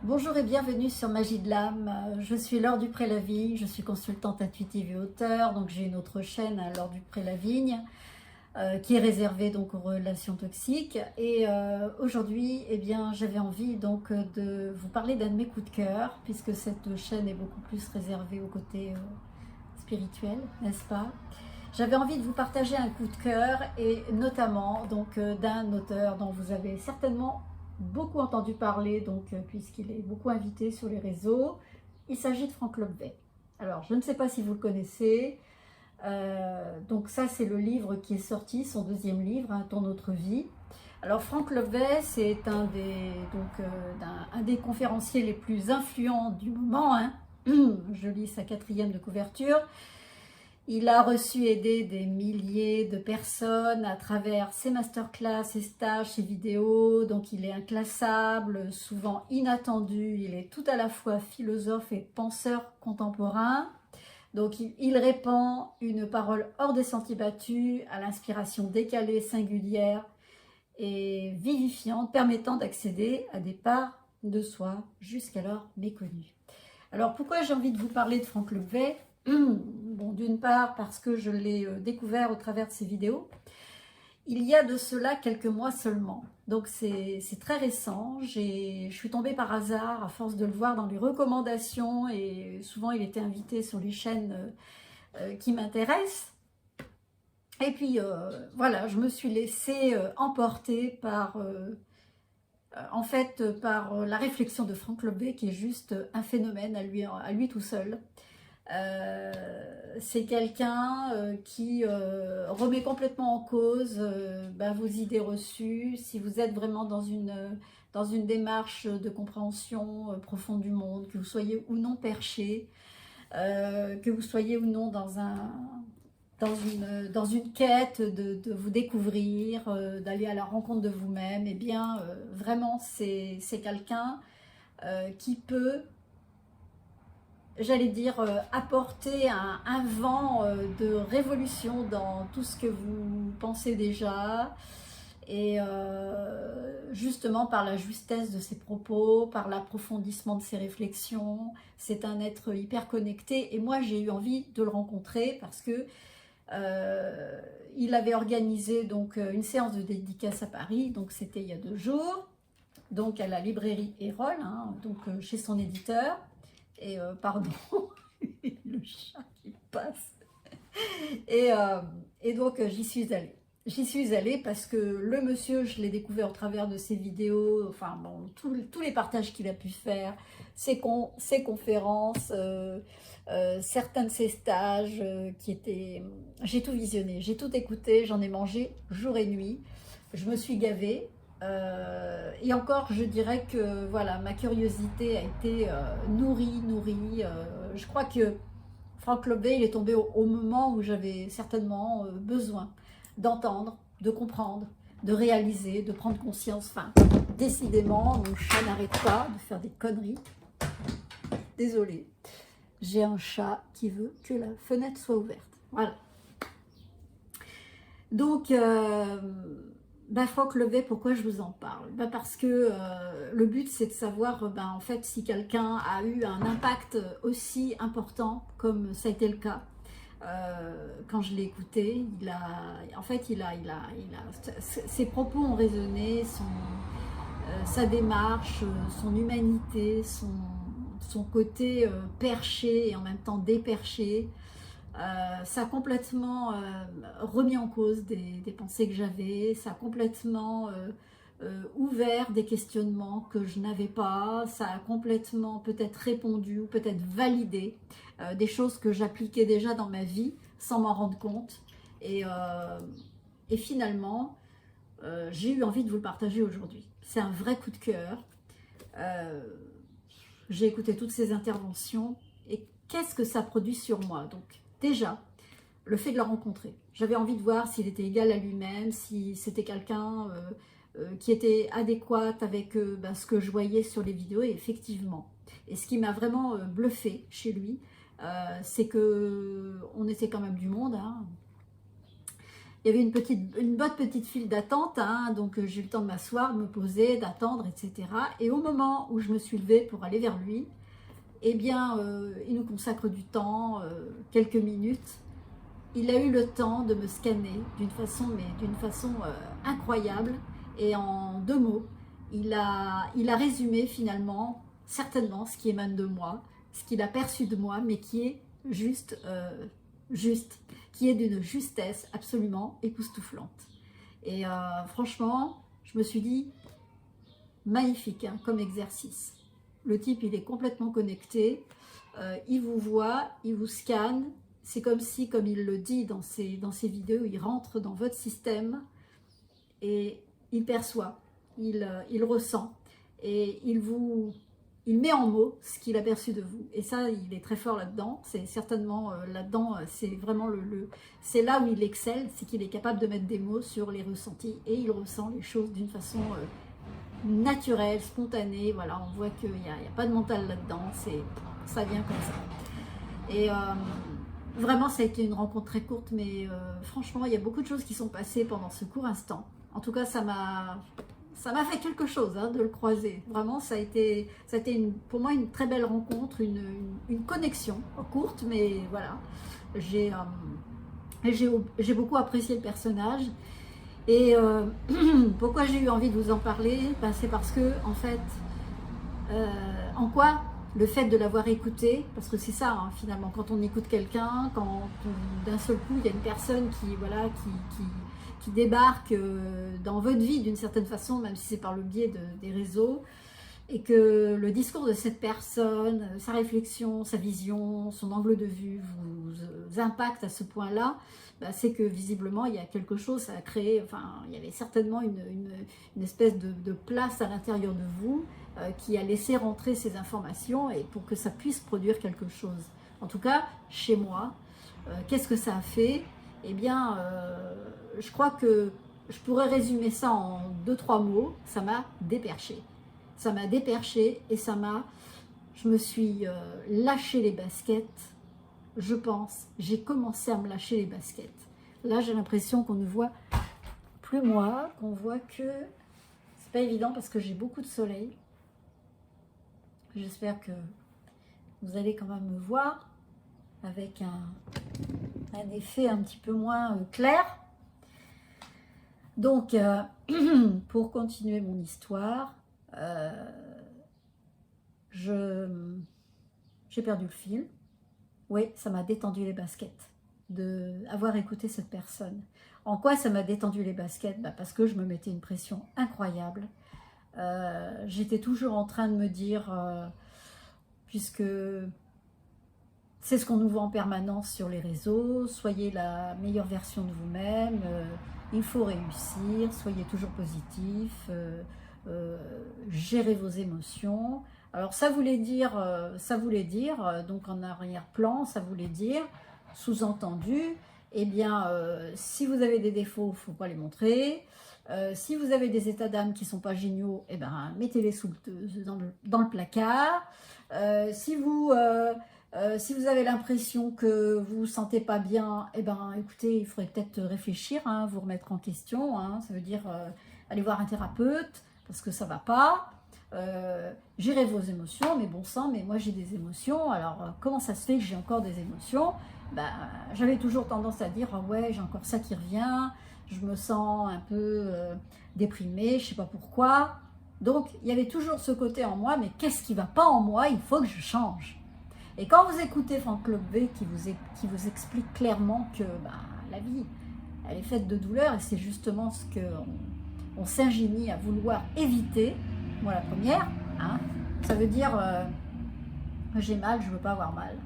Bonjour et bienvenue sur Magie de l'âme. Je suis Laure Dupré-Lavigne, je suis consultante intuitive et auteure, donc j'ai une autre chaîne, Laure Dupré-Lavigne, qui est réservée donc aux relations toxiques. Et aujourd'hui, eh bien, j'avais envie donc de vous parler d'un de mes coups de cœur, puisque cette chaîne est beaucoup plus réservée au côté spirituel, n'est-ce pas? J'avais envie de vous partager un coup de cœur et notamment donc d'un auteur dont vous avez certainement beaucoup entendu parler, donc puisqu'il est beaucoup invité sur les réseaux. Il s'agit de Franck Lobvet. Alors, je ne sais pas si vous le connaissez. Donc ça, c'est le livre qui est sorti, son deuxième livre, hein, Ton autre vie. Alors, Franck Lobvet, c'est un des conférenciers les plus influents du moment, hein. Je lis sa quatrième de couverture. Il a reçu et aidé des milliers de personnes à travers ses masterclass, ses stages, ses vidéos. Donc il est inclassable, souvent inattendu. Il est tout à la fois philosophe et penseur contemporain. Donc il répand une parole hors des sentiers battus, à l'inspiration décalée, singulière et vivifiante, permettant d'accéder à des parts de soi jusqu'alors méconnues. Alors pourquoi j'ai envie de vous parler de Franck Lobvet? Bon, d'une part parce que je l'ai découvert au travers de ses vidéos. Il y a de cela quelques mois seulement. Donc c'est très récent. Je suis tombée par hasard à force de le voir dans les recommandations et souvent il était invité sur les chaînes qui m'intéressent. Et puis voilà, je me suis laissée emporter par la réflexion de Franck Lobvet qui est juste un phénomène à lui tout seul. C'est quelqu'un qui remet complètement en cause vos idées reçues. Si vous êtes vraiment dans une démarche de compréhension profonde du monde, que vous soyez ou non perché, que vous soyez ou non dans une quête de vous découvrir, d'aller à la rencontre de vous-même, et bien vraiment c'est quelqu'un qui peut, j'allais dire, apporter un vent de révolution dans tout ce que vous pensez déjà, et justement par la justesse de ses propos, par l'approfondissement de ses réflexions. C'est un être hyper connecté, et moi j'ai eu envie de le rencontrer parce que il avait organisé donc une séance de dédicace à Paris, donc c'était il y a 2 jours, donc à la librairie Erol, hein, donc chez son éditeur. Et pardon, le chat qui passe. Et, euh, et donc j'y suis allée. J'y suis allée parce que le monsieur, je l'ai découvert au travers de ses vidéos, enfin bon, tous les partages qu'il a pu faire, ses conférences, certains de ses stages qui étaient... J'ai tout visionné, j'ai tout écouté, j'en ai mangé jour et nuit. Je me suis gavée. Et encore, je dirais que voilà, ma curiosité a été nourrie. Je crois que Franck Lobvet, il est tombé au moment où j'avais certainement besoin d'entendre, de comprendre, de réaliser, de prendre conscience. Enfin, décidément, mon chat n'arrête pas de faire des conneries. Désolée, j'ai un chat qui veut que la fenêtre soit ouverte. Voilà. Donc, Franck Lobvet, pourquoi je vous en parle? Parce que le but, c'est de savoir en fait, si quelqu'un a eu un impact aussi important comme ça a été le cas. Quand je l'ai écouté, ses propos ont résonné, sa démarche, son humanité, son côté perché et en même temps déperché. Ça a complètement remis en cause des pensées que j'avais, ça a complètement ouvert des questionnements que je n'avais pas, ça a complètement peut-être répondu ou peut-être validé des choses que j'appliquais déjà dans ma vie sans m'en rendre compte. Et finalement, j'ai eu envie de vous le partager aujourd'hui. C'est un vrai coup de cœur. Euh, j'ai écouté toutes ces interventions et qu'est-ce que ça produit sur moi? Donc, déjà, le fait de le rencontrer. J'avais envie de voir s'il était égal à lui-même, si c'était quelqu'un qui était adéquat avec ce que je voyais sur les vidéos, et effectivement. Et ce qui m'a vraiment bluffé chez lui, c'est que on était quand même du monde, hein. il y avait une bonne petite file d'attente, hein, donc j'ai eu le temps de m'asseoir, de me poser, d'attendre, etc. Et au moment où je me suis levée pour aller vers lui, eh bien, il nous consacre du temps, quelques minutes. Il a eu le temps de me scanner d'une façon, incroyable. Et en 2 mots, il a résumé finalement, certainement, ce qui émane de moi, ce qu'il a perçu de moi, mais qui est juste, qui est d'une justesse absolument époustouflante. Et franchement, je me suis dit, magnifique, hein, comme exercice. Le type, il est complètement connecté, il vous voit, il vous scanne. C'est comme si, comme il le dit dans ses vidéos, il rentre dans votre système et il perçoit, il ressent et il met en mots ce qu'il a perçu de vous. Et ça, il est très fort là-dedans. C'est certainement là-dedans, c'est vraiment c'est là où il excelle, c'est qu'il est capable de mettre des mots sur les ressentis et il ressent les choses d'une façon naturelle, spontanée. Voilà, on voit qu'il n'y a pas de mental là-dedans, ça vient comme ça. Et vraiment, ça a été une rencontre très courte, mais franchement, il y a beaucoup de choses qui sont passées pendant ce court instant. En tout cas, ça m'a fait quelque chose, hein, de le croiser. Vraiment, ça a été pour moi une très belle rencontre, une connexion courte, mais voilà. J'ai beaucoup apprécié le personnage. Et pourquoi j'ai eu envie de vous en parler, ben, c'est parce que, en fait, en quoi le fait de l'avoir écouté, parce que c'est ça, hein, finalement, quand on écoute quelqu'un, quand d'un seul coup, il y a une personne qui débarque dans votre vie d'une certaine façon, même si c'est par le biais des réseaux, et que le discours de cette personne, sa réflexion, sa vision, son angle de vue vous impacte à ce point-là, bah, c'est que visiblement il y a quelque chose, ça a créé, enfin il y avait certainement une espèce de place à l'intérieur de vous qui a laissé rentrer ces informations et pour que ça puisse produire quelque chose. En tout cas, chez moi, qu'est-ce que ça a fait? Eh bien, je crois que je pourrais résumer ça en 2-3 mots, ça m'a déperché. Ça m'a déperché et je me suis lâché les baskets, je pense. J'ai commencé à me lâcher les baskets. Là, j'ai l'impression qu'on ne voit plus moi, qu'on voit que c'est pas évident parce que j'ai beaucoup de soleil. J'espère que vous allez quand même me voir avec un effet un petit peu moins clair. Donc, pour continuer mon histoire, j'ai perdu le fil. Oui, ça m'a détendu les baskets d'avoir écouté cette personne. En quoi ça m'a détendu les baskets? Bah parce que je me mettais une pression incroyable. J'étais toujours en train de me dire, puisque c'est ce qu'on nous voit en permanence sur les réseaux, soyez la meilleure version de vous-même, il faut réussir, soyez toujours positif, gérez vos émotions. Alors ça voulait dire, donc en arrière-plan, ça voulait dire, sous-entendu, eh bien, si vous avez des défauts, il ne faut pas les montrer. Si vous avez des états d'âme qui ne sont pas géniaux, eh ben, mettez-les dans le placard. Si vous avez l'impression que vous ne vous sentez pas bien, eh ben, écoutez, il faudrait peut-être réfléchir, hein, vous remettre en question. Hein, ça veut dire aller voir un thérapeute parce que ça ne va pas. Gérez vos émotions, mais bon sang, mais moi j'ai des émotions. Alors, comment ça se fait que j'ai encore des émotions? Ben, j'avais toujours tendance à dire, oh ouais, j'ai encore ça qui revient. Je me sens un peu déprimée, je ne sais pas pourquoi. Donc, il y avait toujours ce côté en moi, mais qu'est-ce qui ne va pas en moi? Il faut que je change. Et quand vous écoutez Franck Lobvé qui vous explique clairement que la vie, elle est faite de douleur, et c'est justement ce qu'on s'ingénie à vouloir éviter. Moi, la première, hein, ça veut dire j'ai mal, je ne veux pas avoir mal.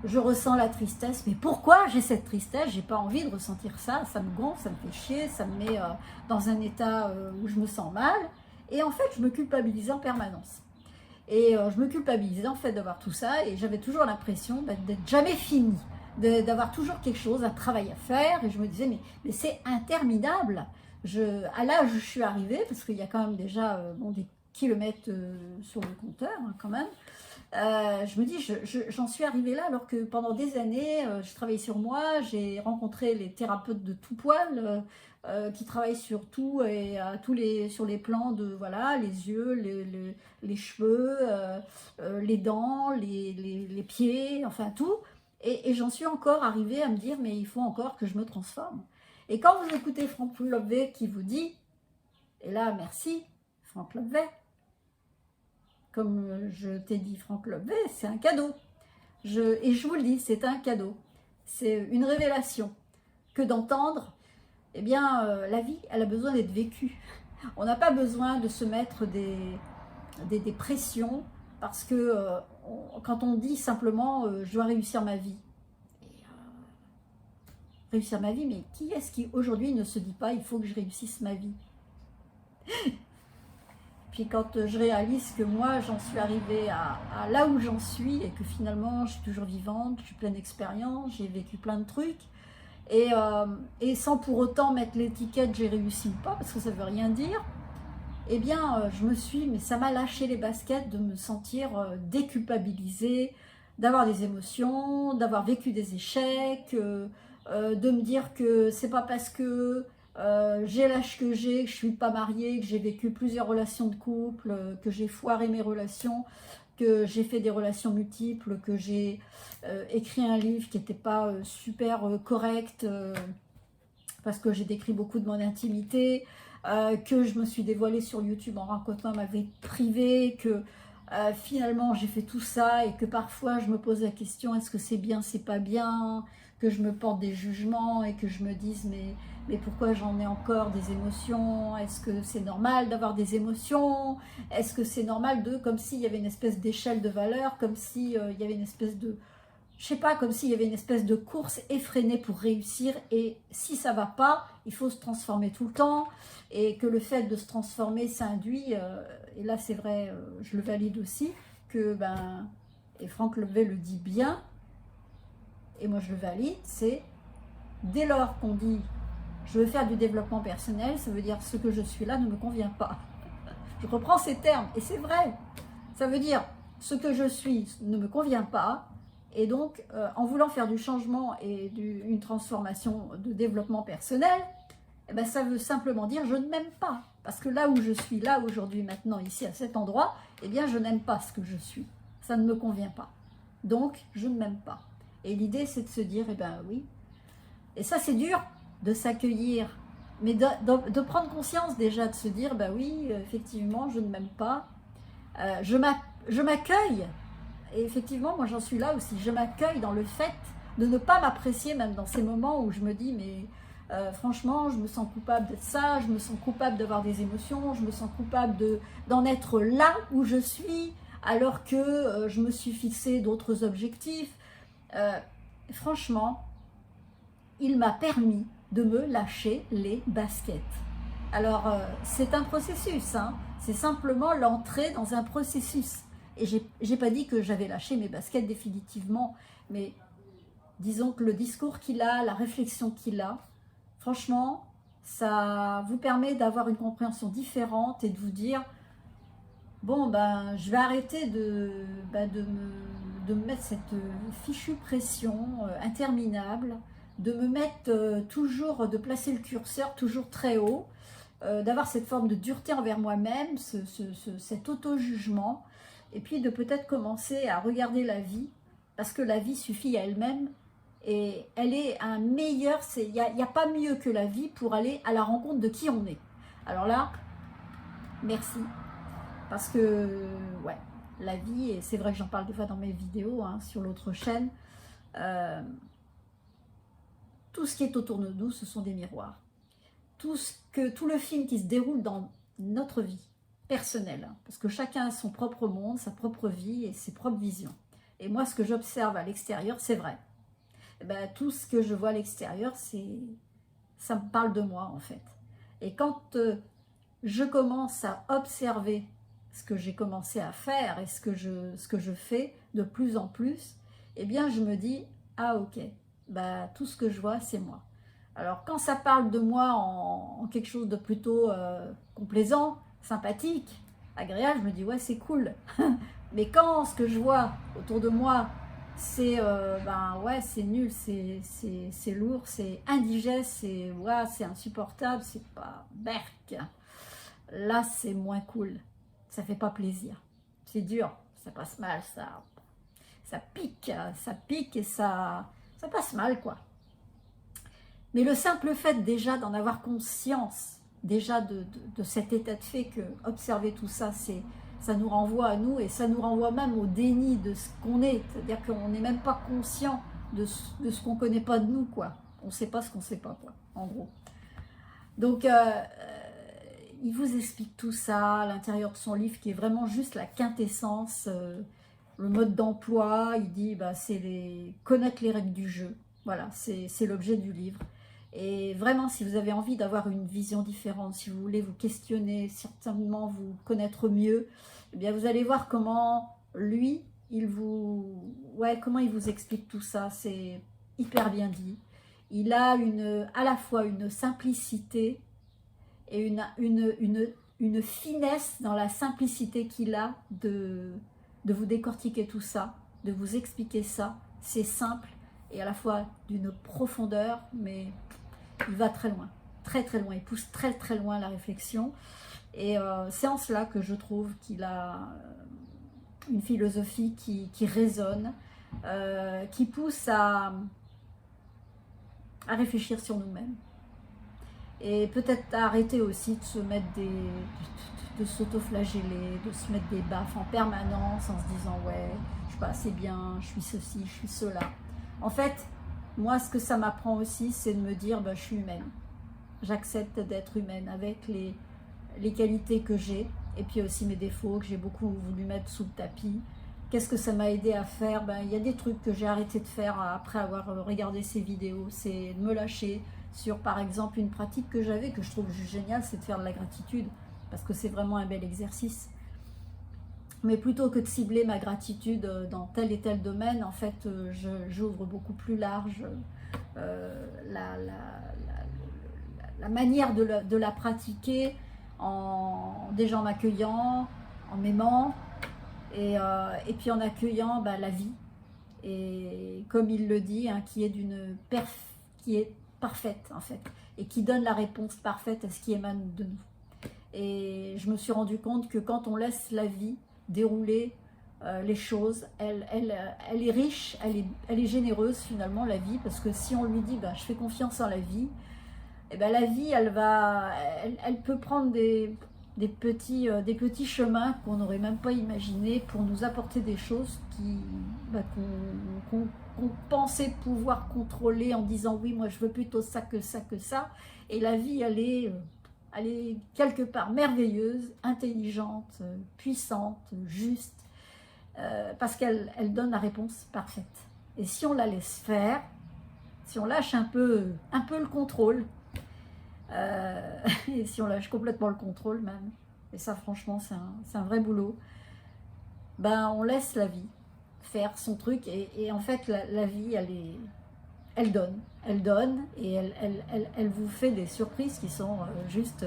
Je ressens la tristesse, mais pourquoi j'ai cette tristesse? J'ai pas envie de ressentir ça, ça me gonfle, ça me fait chier, ça me met dans un état où je me sens mal, et en fait je me culpabilisais en permanence. Et je me culpabilisais en fait d'avoir tout ça, et j'avais toujours l'impression d'être jamais finie, d'avoir toujours quelque chose, un travail à faire, et je me disais mais c'est interminable. À l'âge où je suis arrivée, parce qu'il y a quand même déjà des kilomètres sur le compteur, hein, quand même, Je me dis, j'en suis arrivée là alors que pendant des années, je travaillais sur moi, j'ai rencontré les thérapeutes de tout poil qui travaillent sur tout et sur les plans de voilà, les yeux, les cheveux, les dents, les pieds, enfin tout. Et j'en suis encore arrivée à me dire, mais il faut encore que je me transforme. Et quand vous écoutez Franck Lobvet qui vous dit, et là, merci, Franck Lobvet, comme je t'ai dit, Franck Lobvet, c'est un cadeau. Et je vous le dis, c'est un cadeau. C'est une révélation que d'entendre, eh bien, la vie, elle a besoin d'être vécue. On n'a pas besoin de se mettre des pressions, parce que quand on dit simplement je dois réussir ma vie, réussir ma vie, mais qui est-ce qui aujourd'hui ne se dit pas il faut que je réussisse ma vie? Puis quand je réalise que moi j'en suis arrivée à là où j'en suis et que finalement je suis toujours vivante, je suis pleine d'expérience, j'ai vécu plein de trucs et sans pour autant mettre l'étiquette j'ai réussi ou pas parce que ça veut rien dire, eh bien je me suis, mais ça m'a lâché les baskets de me sentir déculpabilisée, d'avoir des émotions, d'avoir vécu des échecs, de me dire que c'est pas parce que j'ai l'âge que je suis pas mariée, que j'ai vécu plusieurs relations de couple, que j'ai foiré mes relations, que j'ai fait des relations multiples, que j'ai écrit un livre qui n'était pas super correct, parce que j'ai décrit beaucoup de mon intimité, que je me suis dévoilée sur YouTube en racontant ma vie privée, que finalement j'ai fait tout ça et que parfois je me pose la question est-ce que c'est bien, c'est pas bien, que je me porte des jugements et que je me dise mais pourquoi j'en ai encore des émotions, est-ce que c'est normal d'avoir des émotions, est-ce que c'est normal comme s'il y avait une espèce d'échelle de valeur, comme s'il y avait une espèce de, je sais pas, comme s'il y avait une espèce de course effrénée pour réussir et si ça va pas, il faut se transformer tout le temps et que le fait de se transformer, ça induit, et là c'est vrai, je le valide aussi, que et Franck Lobvet le dit bien, et moi je le valide, c'est dès lors qu'on dit je veux faire du développement personnel, ça veut dire ce que je suis là ne me convient pas. Je reprends ces termes et c'est vrai, ça veut dire ce que je suis ne me convient pas. Et donc, en voulant faire du changement et une transformation de développement personnel, eh ben, ça veut simplement dire je ne m'aime pas. Parce que là où je suis, là aujourd'hui, maintenant, ici, à cet endroit, eh bien, je n'aime pas ce que je suis. Ça ne me convient pas. Donc, je ne m'aime pas. Et l'idée, c'est de se dire, eh ben oui. Et ça, c'est dur de s'accueillir. Mais de prendre conscience déjà, de se dire, ben oui, effectivement, je ne m'aime pas. Je m'accueille. Et effectivement, moi j'en suis là aussi, je m'accueille dans le fait de ne pas m'apprécier, même dans ces moments où je me dis, mais franchement, je me sens coupable d'être ça, je me sens coupable d'avoir des émotions, je me sens coupable d'en être là où je suis, alors que je me suis fixé d'autres objectifs. Franchement, il m'a permis de me lâcher les baskets. Alors, c'est un processus, hein, c'est simplement l'entrée dans un processus. Et j'ai pas dit que j'avais lâché mes baskets définitivement, mais disons que le discours qu'il a, la réflexion qu'il a, franchement, ça vous permet d'avoir une compréhension différente et de vous dire, bon, je vais arrêter de me mettre cette fichue pression interminable, de me mettre toujours, de placer le curseur toujours très haut, d'avoir cette forme de dureté envers moi-même, cet auto-jugement, et puis de peut-être commencer à regarder la vie, parce que la vie suffit à elle-même, et elle est un meilleur, il n'y a pas mieux que la vie pour aller à la rencontre de qui on est. Alors là, merci, parce que, ouais, la vie, et c'est vrai que j'en parle des fois dans mes vidéos, hein, sur l'autre chaîne, tout ce qui est autour de nous, ce sont des miroirs. Tout le film qui se déroule dans notre vie personnelle, parce que chacun a son propre monde, sa propre vie et ses propres visions. Et moi, ce que j'observe à l'extérieur, c'est vrai. Et tout ce que je vois à l'extérieur, ça me parle de moi, en fait. Et quand je commence à observer ce que j'ai commencé à faire et ce que je fais de plus en plus, eh bien, je me dis, ah ok, tout ce que je vois, c'est moi. Alors, quand ça parle de moi en quelque chose de plutôt complaisant, sympathique, agréable, je me dis, ouais, c'est cool. Mais quand ce que je vois autour de moi, c'est ben ouais, c'est nul, c'est lourd, c'est indigeste, c'est ouais, c'est insupportable, c'est pas berk. Là, c'est moins cool. Ça fait pas plaisir. C'est dur, ça passe mal, ça pique et ça passe mal, quoi. Mais le simple fait déjà d'en avoir conscience, déjà de cet état de fait que observer tout ça, ça nous renvoie à nous et ça nous renvoie même au déni de ce qu'on est. C'est-à-dire qu'on n'est même pas conscient de ce qu'on ne connaît pas de nous, quoi. On ne sait pas ce qu'on ne sait pas, quoi, en gros. Donc, il vous explique tout ça à l'intérieur de son livre qui est vraiment juste la quintessence, le mode d'emploi. Il dit, bah, c'est connaître les règles du jeu. Voilà, c'est l'objet du livre. Et vraiment, si vous avez envie d'avoir une vision différente, si vous voulez vous questionner, certainement vous connaître mieux, eh bien vous allez voir comment lui, comment il vous explique tout ça. C'est hyper bien dit. Il a à la fois une simplicité et une finesse dans la simplicité qu'il a de vous décortiquer tout ça, de vous expliquer ça. C'est simple et à la fois d'une profondeur, mais il va très loin, très très loin, il pousse très très loin la réflexion. Et c'est en cela que je trouve qu'il a une philosophie qui résonne, qui pousse à réfléchir sur nous-mêmes. Et peut-être arrêter aussi de se mettre de s'auto-flageller, de se mettre des baffes en permanence en se disant ouais, je suis pas assez bien, je suis ceci, je suis cela. En fait, moi ce que ça m'apprend aussi, c'est de me dire bah, je suis humaine. J'accepte d'être humaine avec les qualités que j'ai et puis aussi mes défauts que j'ai beaucoup voulu mettre sous le tapis. Qu'est-ce que ça m'a aidé à faire? Ben, il y a des trucs que j'ai arrêté de faire après avoir regardé ces vidéos, c'est de me lâcher sur par exemple une pratique que j'avais, que je trouve juste géniale, c'est de faire de la gratitude, parce que c'est vraiment un bel exercice. Mais plutôt que de cibler ma gratitude dans tel et tel domaine, en fait, j'ouvre beaucoup plus large la manière de la pratiquer, déjà en m'accueillant, en m'aimant, et puis en accueillant la vie, et comme il le dit, hein, qui est parfaite en fait, et qui donne la réponse parfaite à ce qui émane de nous. Et je me suis rendu compte que quand on laisse la vie dérouler les choses, elle est riche, elle est généreuse finalement, la vie, parce que si on lui dit je fais confiance en la vie, et la vie elle peut prendre des petits chemins qu'on n'aurait même pas imaginés pour nous apporter des choses qu'on pensait pouvoir contrôler en disant oui, moi je veux plutôt ça que ça que ça. Et la vie elle est quelque part merveilleuse, intelligente, puissante, juste, parce qu'elle donne la réponse parfaite. Et si on la laisse faire, si on lâche un peu le contrôle, et si on lâche complètement le contrôle même, et ça franchement c'est un vrai boulot, on laisse la vie faire son truc, et en fait la vie elle donne et elle vous fait des surprises qui sont juste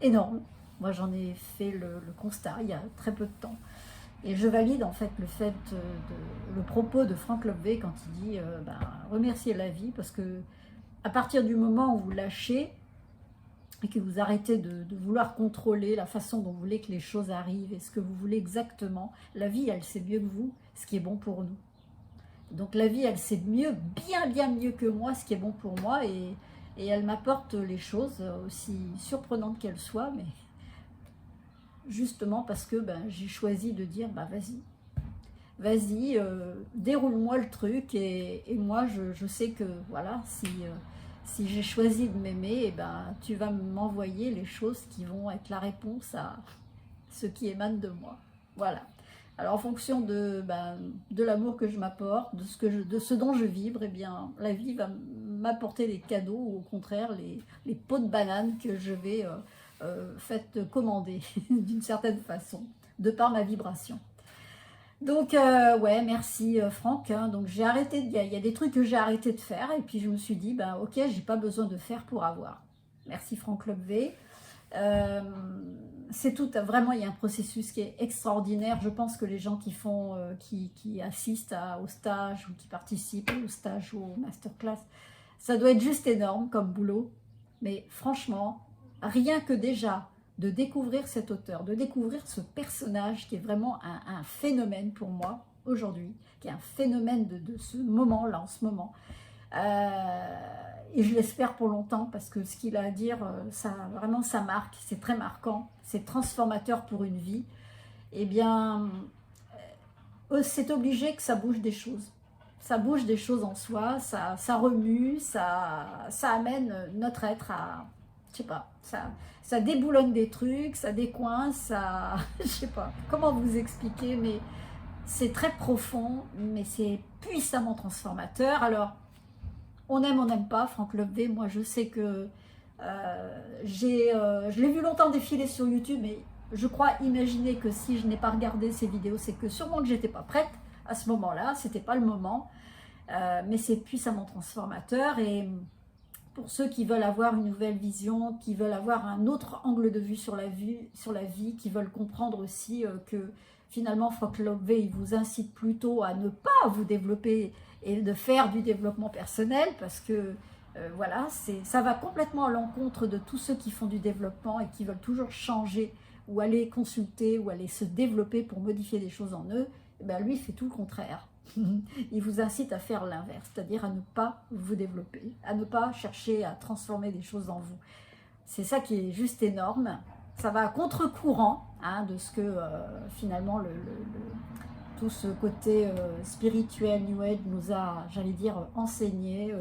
énormes. Moi j'en ai fait le constat il y a très peu de temps, et je valide en fait le propos de Frank Lobvé quand il dit remerciez la vie, parce que à partir du moment où vous lâchez et que vous arrêtez de vouloir contrôler la façon dont vous voulez que les choses arrivent et ce que vous voulez exactement, la vie, elle sait mieux que vous ce qui est bon pour nous. Donc la vie, elle sait mieux, bien mieux que moi ce qui est bon pour moi, et elle m'apporte les choses aussi surprenantes qu'elles soient, mais justement parce que j'ai choisi de dire vas-y, déroule-moi le truc, et moi je sais que voilà, si j'ai choisi de m'aimer, tu vas m'envoyer les choses qui vont être la réponse à ce qui émane de moi. Voilà. Alors en fonction de l'amour que je m'apporte, de ce dont je vibre, la vie va m'apporter des cadeaux, ou au contraire les pots de banane que je vais commander d'une certaine façon, de par ma vibration. Donc ouais, merci Franck, hein. Donc j'ai arrêté, il y a des trucs que j'ai arrêté de faire, et puis je me suis dit ok, j'ai pas besoin de faire pour avoir. Merci Franck Lobvé. c'est tout, vraiment, il y a un processus qui est extraordinaire. Je pense que les gens qui font, qui assistent au stage ou qui participent au stage ou au masterclass, ça doit être juste énorme comme boulot. Mais franchement, rien que déjà de découvrir cet auteur, de découvrir ce personnage qui est vraiment un phénomène pour moi aujourd'hui, qui est un phénomène de ce moment-là, en ce moment. Et je l'espère pour longtemps parce que ce qu'il a à dire, ça, vraiment ça marque, c'est très marquant, c'est transformateur pour une vie. Eh bien, c'est obligé que ça bouge des choses. Ça bouge des choses en soi, ça remue, ça amène notre être à, je sais pas, ça déboulonne des trucs, ça décoince, ça, je sais pas comment vous expliquer, mais c'est très profond, mais c'est puissamment transformateur. Alors, on aime, on n'aime pas, Franck Leboeuf. Moi, je sais que je l'ai vu longtemps défiler sur YouTube, mais je crois imaginer que si je n'ai pas regardé ces vidéos, c'est que sûrement que j'étais pas prête à ce moment-là, c'était pas le moment. Mais c'est puissamment transformateur. Et pour ceux qui veulent avoir une nouvelle vision, qui veulent avoir un autre angle de vue sur la vie, qui veulent comprendre aussi que finalement, Franck Leboeuf, il vous incite plutôt à ne pas vous développer et de faire du développement personnel parce que voilà, ça va complètement à l'encontre de tous ceux qui font du développement et qui veulent toujours changer ou aller consulter ou aller se développer pour modifier des choses en eux. Et bien, lui, il fait tout le contraire. Il vous incite à faire l'inverse, c'est-à-dire à ne pas vous développer, à ne pas chercher à transformer des choses en vous. C'est ça qui est juste énorme. Ça va à contre-courant hein, de ce que finalement tout ce côté spirituel, New Age nous a, j'allais dire, enseigné.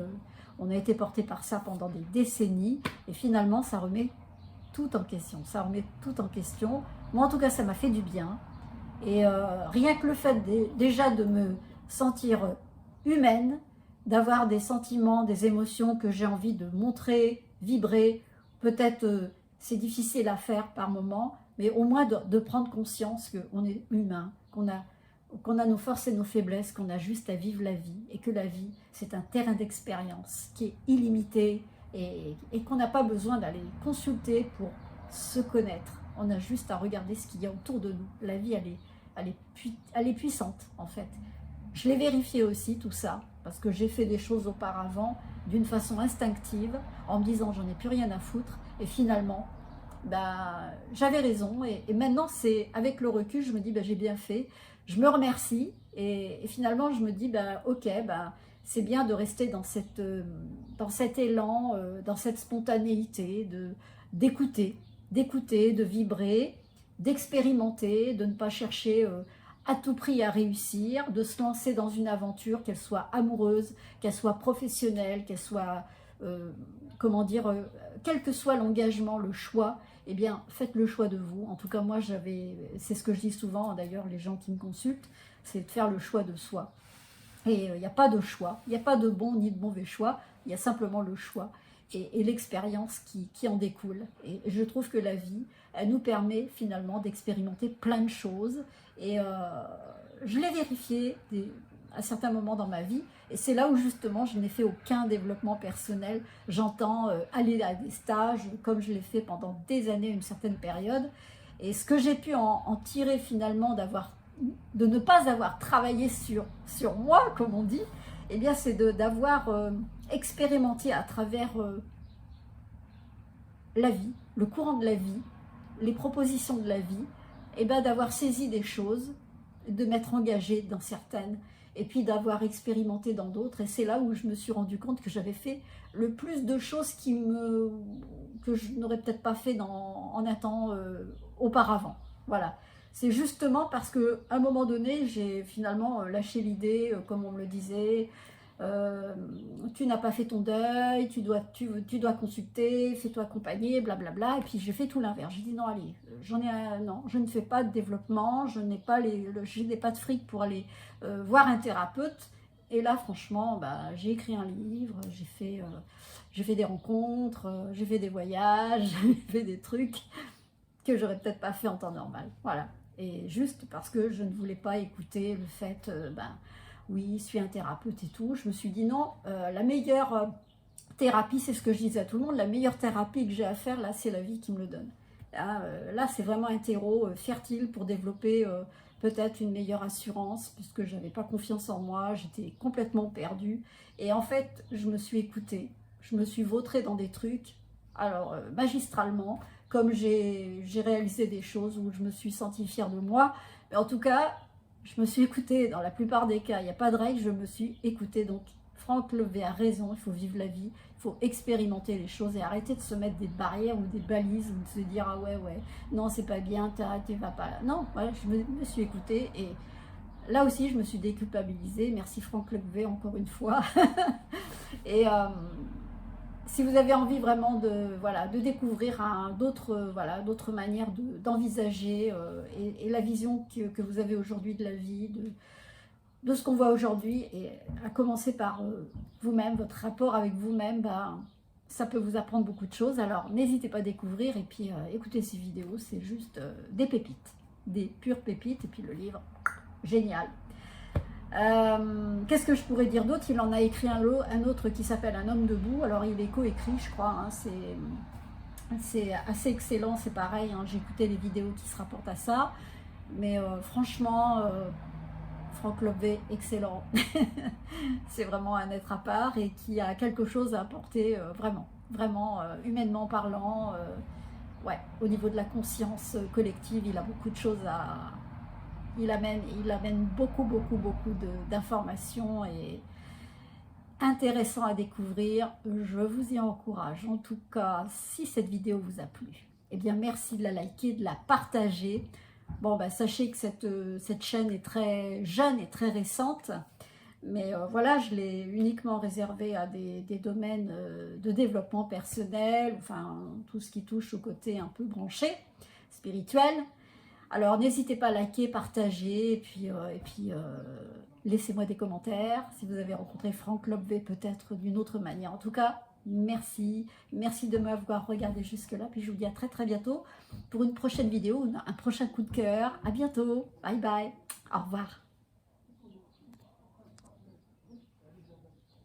On a été porté par ça pendant des décennies et finalement ça remet tout en question. Ça remet tout en question. Moi en tout cas ça m'a fait du bien. Et rien que le fait déjà de me sentir humaine, d'avoir des sentiments, des émotions que j'ai envie de montrer, vibrer, peut-être c'est difficile à faire par moment, mais au moins de prendre conscience qu'on est humain, qu'on a nos forces et nos faiblesses, qu'on a juste à vivre la vie, et que la vie, c'est un terrain d'expérience qui est illimité, et qu'on n'a pas besoin d'aller consulter pour se connaître. On a juste à regarder ce qu'il y a autour de nous. La vie, elle est puissante, en fait. Je l'ai vérifié aussi, tout ça, parce que j'ai fait des choses auparavant d'une façon instinctive, en me disant j'en ai plus rien à foutre, et finalement, j'avais raison, et maintenant, c'est avec le recul, je me dis j'ai bien fait, je me remercie, et finalement, je me dis ok, c'est bien de rester dans cet élan, dans cette spontanéité, d'écouter, de vibrer, d'expérimenter, de ne pas chercher à tout prix à réussir, de se lancer dans une aventure, qu'elle soit amoureuse, qu'elle soit professionnelle, qu'elle soit, comment dire, quel que soit l'engagement, le choix, eh bien, faites le choix de vous. En tout cas, moi, c'est ce que je dis souvent, d'ailleurs, les gens qui me consultent, c'est de faire le choix de soi. Et il n'y a pas de choix, il n'y a pas de bon ni de mauvais choix, il y a simplement le choix et l'expérience qui en découle. Et je trouve que la vie, elle nous permet finalement d'expérimenter plein de choses. Et je l'ai vérifié à certains moments dans ma vie. Et c'est là où justement je n'ai fait aucun développement personnel. J'entends aller à des stages, comme je l'ai fait pendant des années, une certaine période. Et ce que j'ai pu en tirer finalement de ne pas avoir travaillé sur moi, comme on dit, eh bien c'est d'avoir expérimenté à travers la vie, le courant de la vie, les propositions de la vie, et bien d'avoir saisi des choses, de m'être engagée dans certaines, et puis d'avoir expérimenté dans d'autres. Et c'est là où je me suis rendu compte que j'avais fait le plus de choses que je n'aurais peut-être pas fait en un temps auparavant. Voilà. C'est justement parce qu'à un moment donné, j'ai finalement lâché l'idée, comme on me le disait, tu n'as pas fait ton deuil, tu dois consulter, fais-toi accompagner, blablabla. Et puis j'ai fait tout l'inverse. J'ai dit non, allez, non, je ne fais pas de développement, je n'ai pas de fric pour aller voir un thérapeute. Et là, franchement, j'ai écrit un livre, j'ai fait des rencontres, j'ai fait des voyages, j'ai fait des trucs que j'aurais peut-être pas fait en temps normal. Voilà. Et juste parce que je ne voulais pas écouter le fait, oui, je suis un thérapeute et tout, je me suis dit non, la meilleure thérapie, c'est ce que je disais à tout le monde, la meilleure thérapie que j'ai à faire là, c'est la vie qui me le donne. Là, c'est vraiment un terreau fertile pour développer peut-être une meilleure assurance, puisque je n'avais pas confiance en moi, j'étais complètement perdue. Et en fait, je me suis écoutée, je me suis vautrée dans des trucs, alors magistralement, comme j'ai réalisé des choses où je me suis sentie fière de moi. Mais en tout cas, je me suis écoutée dans la plupart des cas, il n'y a pas de règle, je me suis écoutée. Donc, Franck Levé a raison, il faut vivre la vie, il faut expérimenter les choses et arrêter de se mettre des barrières ou des balises ou de se dire ah ouais, non, c'est pas bien, tu vas pas là. Non, voilà, je me suis écoutée et là aussi, je me suis déculpabilisée. Merci Franck Levé encore une fois. Et si vous avez envie vraiment de, voilà, de découvrir d'autres manières d'envisager et la vision que vous avez aujourd'hui de la vie, de ce qu'on voit aujourd'hui, et à commencer par vous-même, votre rapport avec vous-même, ça peut vous apprendre beaucoup de choses. Alors n'hésitez pas à découvrir et puis écoutez ces vidéos, c'est juste des pépites, des pures pépites. Et puis le livre, génial. Qu'est-ce que je pourrais dire d'autre? Il en a écrit un autre qui s'appelle Un homme debout. Alors il est coécrit, je crois, hein, c'est assez excellent, c'est pareil, hein, j'ai écouté les vidéos qui se rapportent à ça, mais franchement, Franck Levé, excellent. C'est vraiment un être à part et qui a quelque chose à apporter, vraiment, humainement parlant. Ouais, au niveau de la conscience collective, il a beaucoup de choses à... Il amène beaucoup d'informations et intéressant à découvrir. Je vous y encourage. En tout cas, si cette vidéo vous a plu, eh bien merci de la liker, de la partager. Bon, sachez que cette chaîne est très jeune et très récente, mais voilà, je l'ai uniquement réservée à des domaines de développement personnel, enfin tout ce qui touche au côté un peu branché, spirituel. Alors n'hésitez pas à liker, partager, et puis laissez-moi des commentaires si vous avez rencontré Franck Levé peut-être d'une autre manière. En tout cas, merci de m'avoir regardé jusque là, puis je vous dis à très bientôt pour une prochaine vidéo, un prochain coup de cœur. À bientôt, bye bye, au revoir.